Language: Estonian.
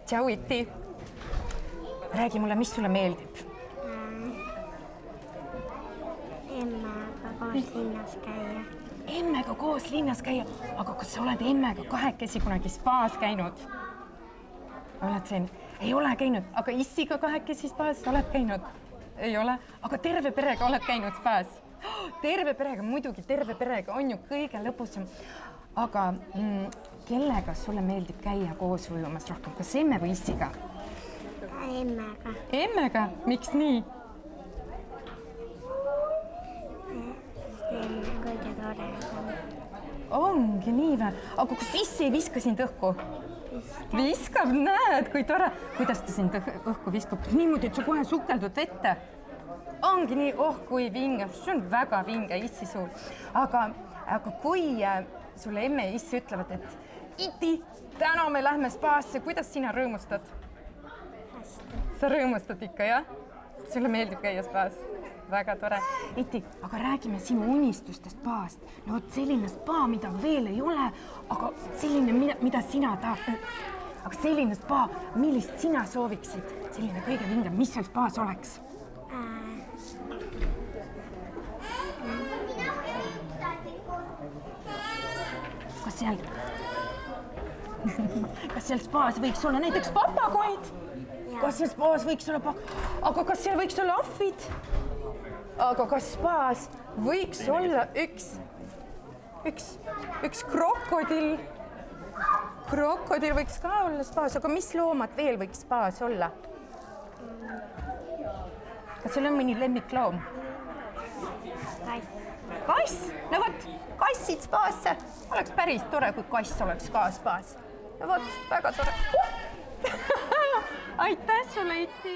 tšau, Iti. Räägi mulle, mis sulle meeldib? Emmega koos linnas käia. Emmega koos linnas käia? Aga kas sa oled emmega kahekesi kunagi spaas käinud? Oled siin? Ei ole käinud, aga issiga kahekesi spaas oled käinud? Ei ole, aga terve perega oled käinud spaas? Terve perega, muidugi terve perega on ju kõige lõbusam. Aga kellega sulle meeldib käia koos ujumas rohkem? Kas emme või issiga? Emmega. Emmega? Miks nii? Emme kõige tore on. Ongi nii vä? Aga kas issi ei viska sind õhku? Viskab, näed, kui tore. Kuidas ta sind õhku viskab? Niimoodi, et sa kohe sukeldud vette. Ongi nii, kui vinge. See on väga vinge issi suul. Aga kui sulle emme ja issi ütlevad, et Iti, täna me lähme spaasse, kuidas sina rõõmustad? Hästi. Sa rõõmustad ikka, jah? Sulle meeldib käia spaas? Väga tore. Iti, aga räägime sinu unistustest spaast. No selline spa, mida veel ei ole, aga selline, mida sina tahad. Aga selline spa, millist sina sooviksid? Selline kõige vingem, mis seal spaas oleks? Kas seal spaas võiks olla näiteks papagoid? Kas seal spaas võiks olla aga kas seal võiks olla ahvid? Aga kas spaas võiks olla üks krokodill? Krokodill võiks ka olla spaas, aga mis loomad veel võiks spaas olla? Kas sul on mõni lemmikloom? Kass. Kass? No võt, kassid spaasse. Oleks päris tore, kui kass oleks ka spaas. No võt, väga tore. Aitäh sulle, Iti!